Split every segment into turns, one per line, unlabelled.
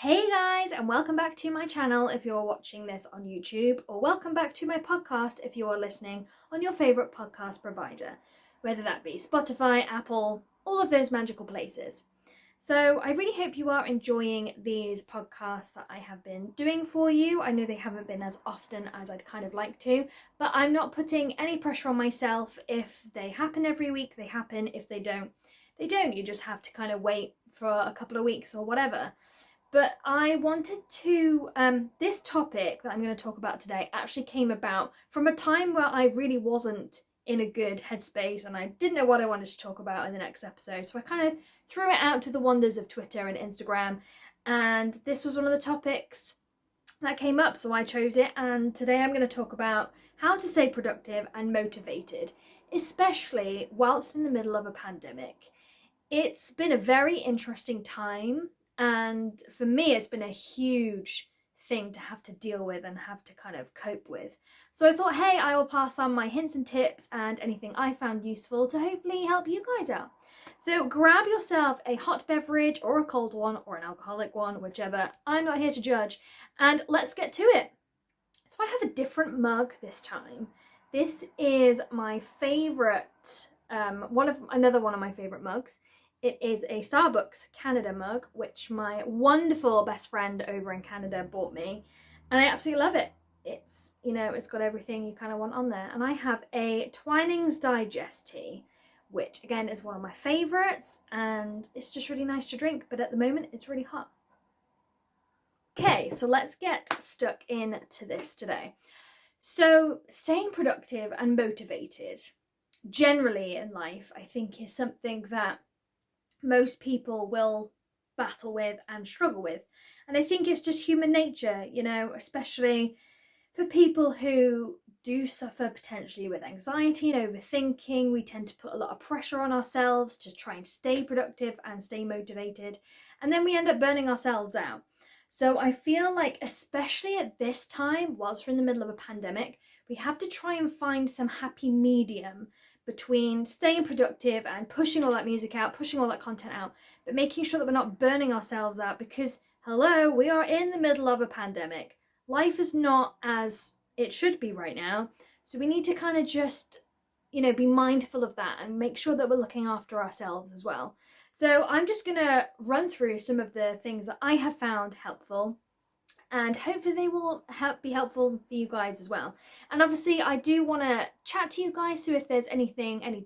Hey guys, and welcome back to my channel if you're watching this on YouTube, or welcome back to my podcast if you are listening on your favourite podcast provider, whether that be Spotify, Apple, all of those magical places. So I really hope you are enjoying these podcasts that I have been doing for you. I know they haven't been as often as I'd kind of like to, but I'm not putting any pressure on myself. If they happen every week, they happen. If they don't, they don't. You just have to kind of wait for a couple of weeks or whatever. But I wanted to, this topic that I'm going to talk about today actually came about from a time where I really wasn't in a good headspace and I didn't know what I wanted to talk about in the next episode. So I kind of threw it out to the wonders of Twitter and Instagram, and this was one of the topics that came up, so I chose it. And today I'm going to talk about how to stay productive and motivated, especially whilst in the middle of a pandemic. It's been a very interesting time. And for me, it's been a huge thing to have to deal with and have to kind of cope with. So I thought, hey, I will pass on my hints and tips and anything I found useful to hopefully help you guys out. So grab yourself a hot beverage or a cold one or an alcoholic one, whichever. I'm not here to judge. And let's get to it. So I have a different mug this time. This is my favourite, another one of my favourite mugs. It is a Starbucks Canada mug, which my wonderful best friend over in Canada bought me, and I absolutely love it. It's, it's got everything you kind of want on there. And I have a Twinings Digest tea, which again is one of my favourites, and it's just really nice to drink, but at the moment it's really hot. Okay, so let's get stuck into this today. So staying productive and motivated generally in life, I think, is something that most people will battle with and struggle with. And I think it's just human nature, especially for people who do suffer potentially with anxiety and overthinking. We tend to put a lot of pressure on ourselves to try and stay productive and stay motivated, and then we end up burning ourselves out. So I feel like, especially at this time, whilst we're in the middle of a pandemic, we have to try and find some happy medium between staying productive and pushing all that music out, pushing all that content out, but making sure that we're not burning ourselves out, because, hello, we are in the middle of a pandemic. Life is not as it should be right now. So we need to kind of just, be mindful of that and make sure that we're looking after ourselves as well. So I'm just going to run through some of the things that I have found helpful, and hopefully they will be helpful for you guys as well. And obviously I do want to chat to you guys, so if there's any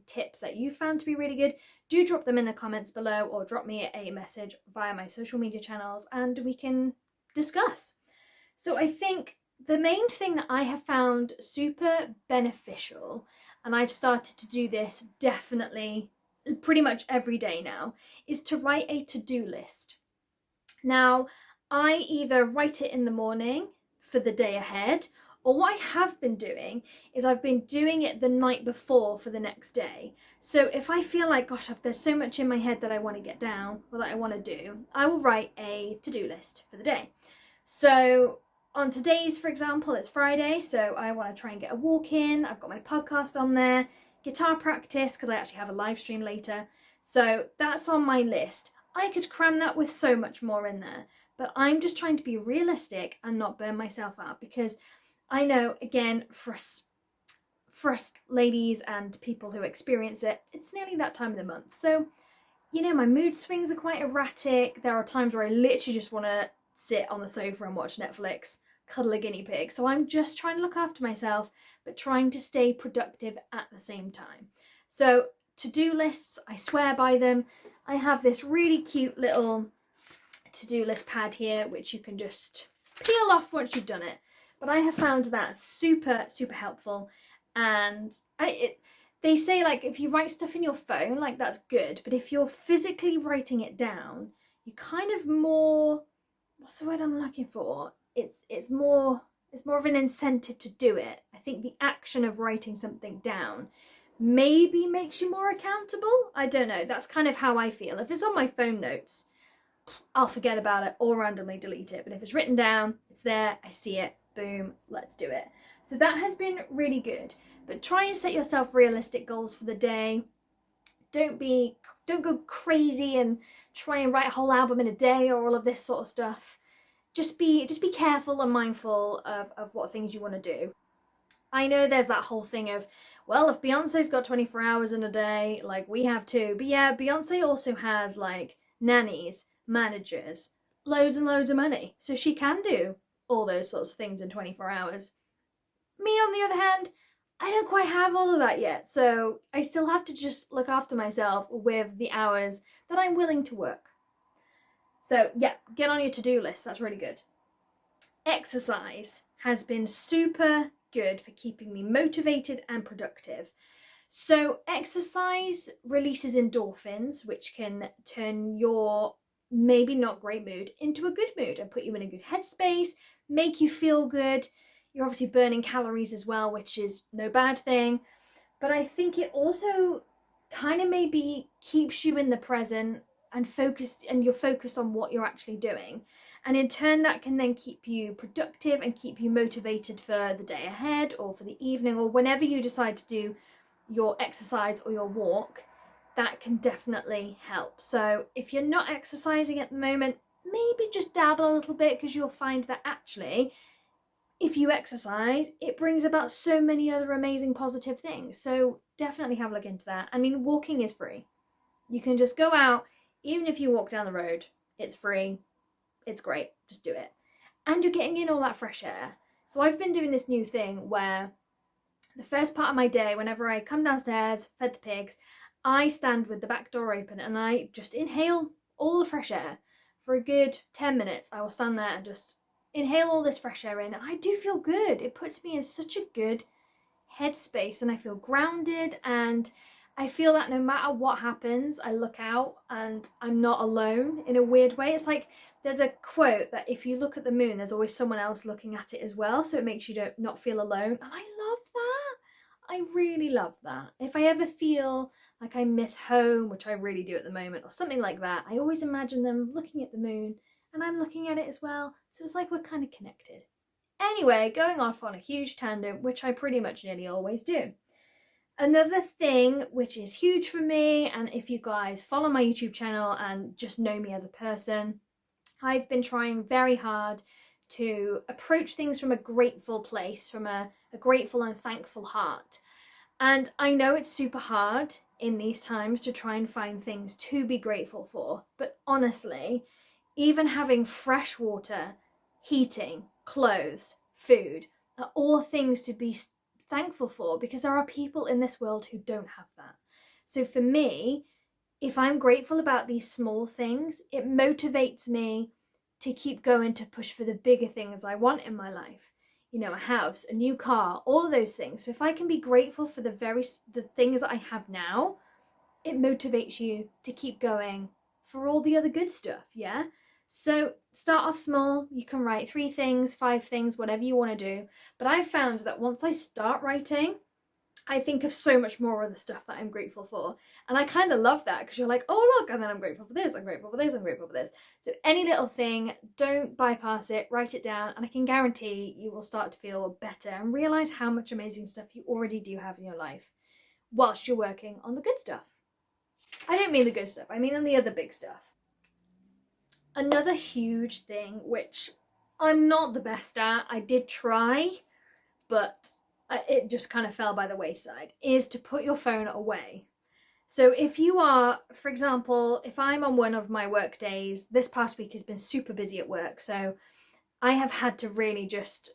tips that you found to be really good, do drop them in the comments below, or drop me a message via my social media channels and we can discuss. So I think the main thing that I have found super beneficial, and I've started to do this definitely pretty much every day now, is to write a to-do list. Now, I either write it in the morning for the day ahead, or what I have been doing is I've been doing it the night before for the next day. So if I feel like, gosh, there's so much in my head that I want to get down or that I want to do, I will write a to-do list for the day. So on today's, for example, it's Friday, so I want to try and get a walk in. I've got my podcast on there, guitar practice, because I actually have a live stream later. So that's on my list. I could cram that with so much more in there. But I'm just trying to be realistic and not burn myself out, because I know, again, for us ladies and people who experience it, it's nearly that time of the month. So, my mood swings are quite erratic. There are times where I literally just want to sit on the sofa and watch Netflix, cuddle a guinea pig. So I'm just trying to look after myself, but trying to stay productive at the same time. So to-do lists, I swear by them. I have this really cute little to-do list pad here, which you can just peel off once you've done it. But I have found that super, super helpful. And they say, like, if you write stuff in your phone, like, that's good. But if you're physically writing it down, you kind of more, what's the word I'm looking for? It's more of an incentive to do it. I think the action of writing something down maybe makes you more accountable. I don't know. That's kind of how I feel. If it's on my phone notes, I'll forget about it or randomly delete it. But if it's written down, it's there, I see it, boom, let's do it. So that has been really good. But try and set yourself realistic goals for the day. Don't go crazy and try and write a whole album in a day or all of this sort of stuff. just be careful and mindful of what things you want to do. I know there's that whole thing of, well, if Beyonce's got 24 hours in a day, like we have too. But yeah, Beyonce also has like nannies, managers, loads and loads of money. So she can do all those sorts of things in 24 hours. Me, on the other hand, I don't quite have all of that yet. So I still have to just look after myself with the hours that I'm willing to work. So yeah, get on your to-do list. That's really good. Exercise has been super good for keeping me motivated and productive. So exercise releases endorphins, which can turn your maybe not great mood into a good mood and put you in a good headspace, make you feel good. You're obviously burning calories as well, which is no bad thing. But I think it also kind of maybe keeps you in the present and focused, and you're focused on what you're actually doing. And in turn, that can then keep you productive and keep you motivated for the day ahead or for the evening or whenever you decide to do your exercise or your walk. That can definitely help. So if you're not exercising at the moment, maybe just dabble a little bit, because you'll find that actually, if you exercise, it brings about so many other amazing positive things. So definitely have a look into that. I mean, walking is free. You can just go out, even if you walk down the road, it's free. It's great. Just do it. And you're getting in all that fresh air. So I've been doing this new thing where the first part of my day, whenever I come downstairs, fed the pigs, I stand with the back door open and I just inhale all the fresh air for a good 10 minutes. I will stand there and just inhale all this fresh air in. And I do feel good. It puts me in such a good headspace and I feel grounded, and I feel that no matter what happens, I look out and I'm not alone in a weird way. It's like there's a quote that if you look at the moon, there's always someone else looking at it as well. So it makes you not feel alone. And I love that. I really love that. If I ever feel like I miss home, which I really do at the moment, or something like that, I always imagine them looking at the moon and I'm looking at it as well. So it's like we're kind of connected. Anyway, going off on a huge tangent, which I pretty much nearly always do. Another thing which is huge for me, and if you guys follow my YouTube channel and just know me as a person, I've been trying very hard to approach things from a grateful place, from a grateful and thankful heart. And I know it's super hard in these times to try and find things to be grateful for, but honestly, even having fresh water, heating, clothes, food are all things to be thankful for, because there are people in this world who don't have that. So for me, if I'm grateful about these small things, it motivates me to keep going to push for the bigger things I want in my life. You know, a house, a new car, all of those things. So if I can be grateful for the things that I have now, it motivates you to keep going for all the other good stuff, yeah? So start off small. You can write 3 things, 5 things, whatever you want to do. But I've found that once I start writing, I think of so much more of the stuff that I'm grateful for. And I kind of love that, because you're like, oh look, and then I'm grateful for this, I'm grateful for this, I'm grateful for this. So any little thing, don't bypass it, write it down, and I can guarantee you will start to feel better and realise how much amazing stuff you already do have in your life whilst you're working on the good stuff. I don't mean the good stuff, I mean on the other big stuff. Another huge thing, which I'm not the best at, I did try, but it just kind of fell by the wayside, is to put your phone away. So if you are, for example, if I'm on one of my work days, this past week has been super busy at work, so I have had to really just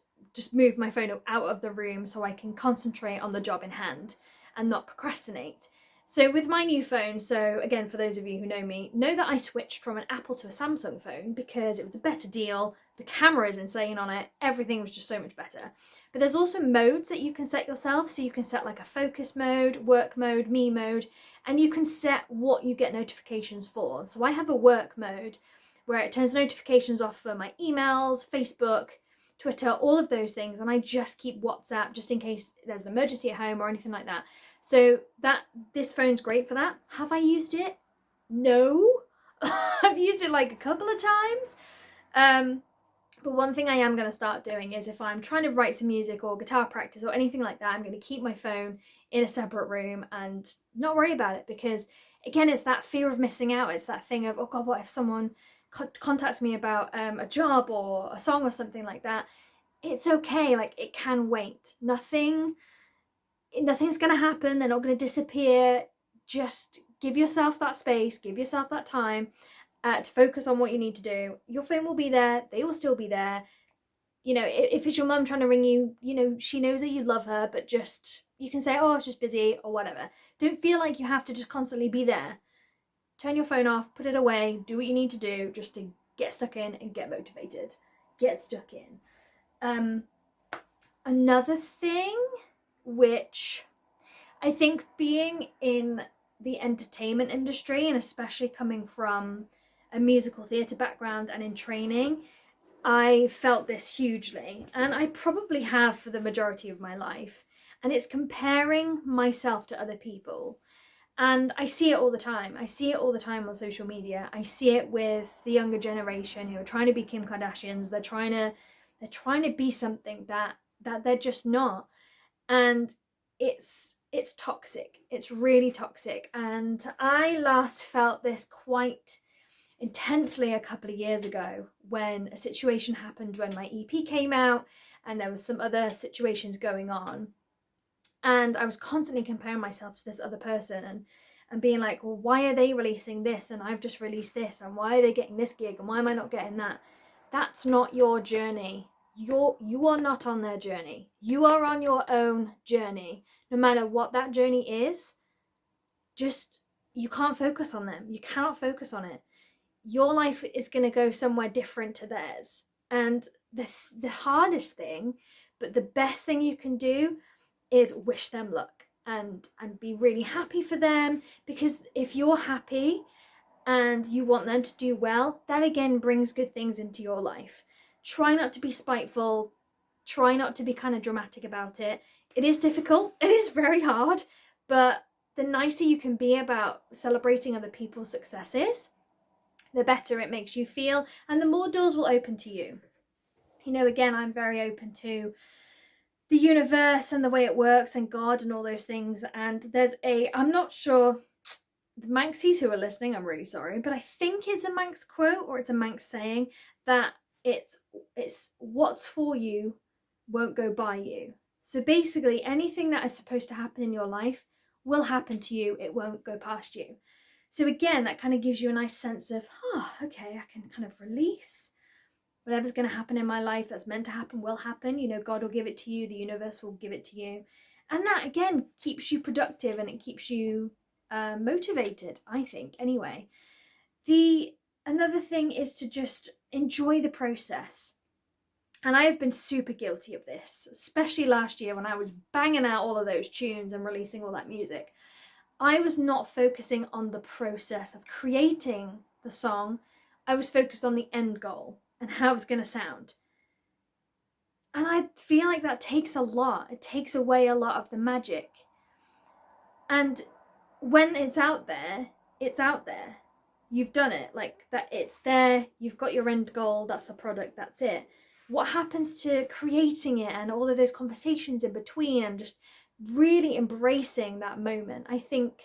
move my phone out of the room so I can concentrate on the job in hand and not procrastinate. So with my new phone, so again, for those of you who know me, know that I switched from an Apple to a Samsung phone because it was a better deal, the camera is insane on it, everything was just so much better. But there's also modes that you can set yourself, so you can set like a focus mode, work mode, me mode, and you can set what you get notifications for. So I have a work mode where it turns notifications off for my emails, Facebook, Twitter, all of those things, and I just keep WhatsApp just in case there's an emergency at home or anything like that. So this phone's great for that. Have I used it? No. I've used it like a couple of times. But one thing I am going to start doing is if I'm trying to write some music or guitar practice or anything like that, I'm going to keep my phone in a separate room and not worry about it, because again, it's that fear of missing out. It's that thing of, oh God, what if someone contacts me about a job or a song or something like that, it's okay. Like, it can wait. Nothing's gonna happen. They're not gonna disappear. Just give yourself that space, give yourself that time to focus on what you need to do. Your phone will be there, they will still be there. You know, if it's your mum trying to ring you, you know, she knows that you love her, but just, you can say, oh, I was just busy or whatever. Don't feel like you have to just constantly be there. Turn your phone off, put it away, do what you need to do just to get stuck in and get motivated. Get stuck in. Another thing, which I think being in the entertainment industry, and especially coming from a musical theatre background and in training, I felt this hugely, and I probably have for the majority of my life, and it's comparing myself to other people. And I see it all the time. I see it all the time on social media. I see it with the younger generation who are trying to be Kim Kardashians. They're trying to be something that they're just not. And it's toxic. It's really toxic. And I last felt this quite intensely a couple of years ago when a situation happened when my EP came out and there was some other situations going on, and I was constantly comparing myself to this other person and being like, well, why are they releasing this and I've just released this, and why are they getting this gig and why am I not getting that? That's not your journey. You are not on their journey. You are on your own journey. No matter what that journey is, just, you can't focus on them. You cannot focus on it. Your life is going to go somewhere different to theirs. And the hardest thing, but the best thing you can do, is wish them luck and be really happy for them. Because if you're happy and you want them to do well, that again brings good things into your life. Try not to be spiteful. Try not to be kind of dramatic about it. It is difficult. It is very hard. But the nicer you can be about celebrating other people's successes, the better it makes you feel, and the more doors will open to you. You know, again, I'm very open to the universe and the way it works and God and all those things. And there's I'm not sure, the Manxies who are listening, I'm really sorry, but I think it's a Manx quote or it's a Manx saying that it's what's for you won't go by you. So basically anything that is supposed to happen in your life will happen to you. It won't go past you. So again, that kind of gives you a nice sense of, oh, okay, I can kind of release. Whatever's going to happen in my life that's meant to happen will happen. You know, God will give it to you. The universe will give it to you. And that, again, keeps you productive and it keeps you motivated, I think, anyway. Another thing is to just enjoy the process. And I have been super guilty of this, especially last year when I was banging out all of those tunes and releasing all that music. I was not focusing on the process of creating the song. I was focused on the end goal and how it's going to sound. And I feel like that takes a lot. It takes away a lot of the magic. And when it's out there, it's out there. You've done it. Like, that, it's there. You've got your end goal. That's the product. That's it. What happens to creating it and all of those conversations in between and just really embracing that moment? I think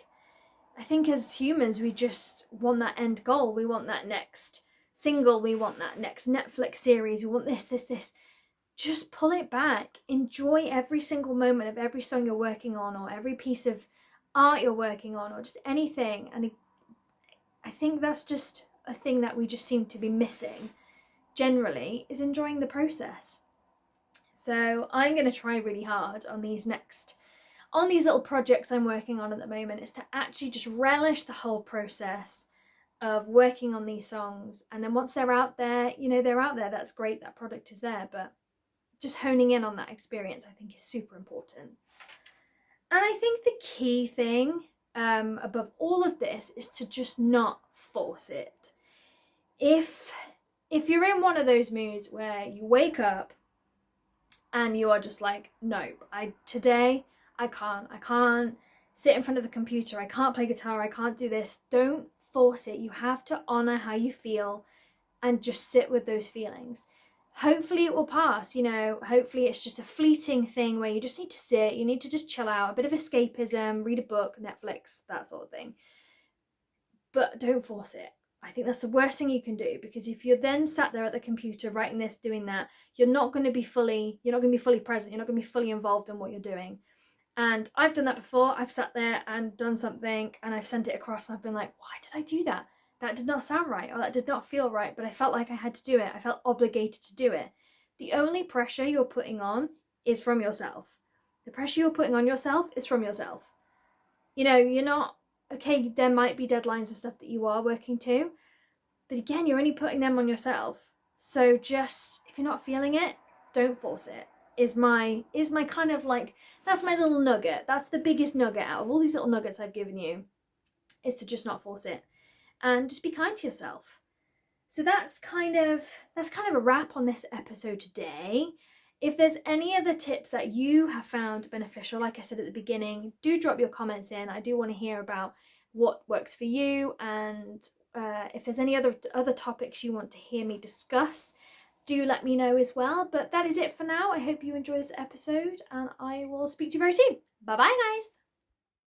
as humans, we just want that end goal. We want that next single. We want that next Netflix series. We want this. Just pull it back. Enjoy every single moment of every song you're working on, or every piece of art you're working on, or just anything. And I think that's just a thing that we just seem to be missing generally, is enjoying the process. So I'm going to try really hard on these little projects I'm working on at the moment, is to actually just relish the whole process of working on these songs. And then once they're out there, you know, they're out there, that's great, that product is there, but just honing in on that experience, I think, is super important. And I think the key thing above all of this is to just not force it. If you're in one of those moods where you wake up and you are just like, no, today I can't sit in front of the computer, I can't play guitar, I can't do this, don't force it. You have to honor how you feel and just sit with those feelings. Hopefully it will pass, you know, hopefully it's just a fleeting thing where you just need to sit, you need to just chill out, a bit of escapism, read a book, Netflix, that sort of thing. But don't force it. I think that's the worst thing you can do, because if you're then sat there at the computer writing this, doing that, you're not going to be fully present. You're not going to be fully involved in what you're doing. And I've done that before. I've sat there and done something and I've sent it across and I've been like, why did I do that? That did not sound right, or that did not feel right, but I felt like I had to do it. I felt obligated to do it. The only pressure you're putting on is from yourself. The pressure you're putting on yourself is from yourself. You know, you're not, okay, there might be deadlines and stuff that you are working to, but again, you're only putting them on yourself. So just, if you're not feeling it, don't force it, is my kind of like, that's my little nugget. That's the biggest nugget out of all these little nuggets I've given you, is to just not force it and just be kind to yourself. So that's kind of a wrap on this episode today. If there's any other tips that you have found beneficial, like I said at the beginning, do drop your comments in. I do want to hear about what works for you, and if there's any other topics you want to hear me discuss, do let me know as well. But that is it for now. I hope you enjoy this episode, and I will speak to you very soon. Bye bye, guys.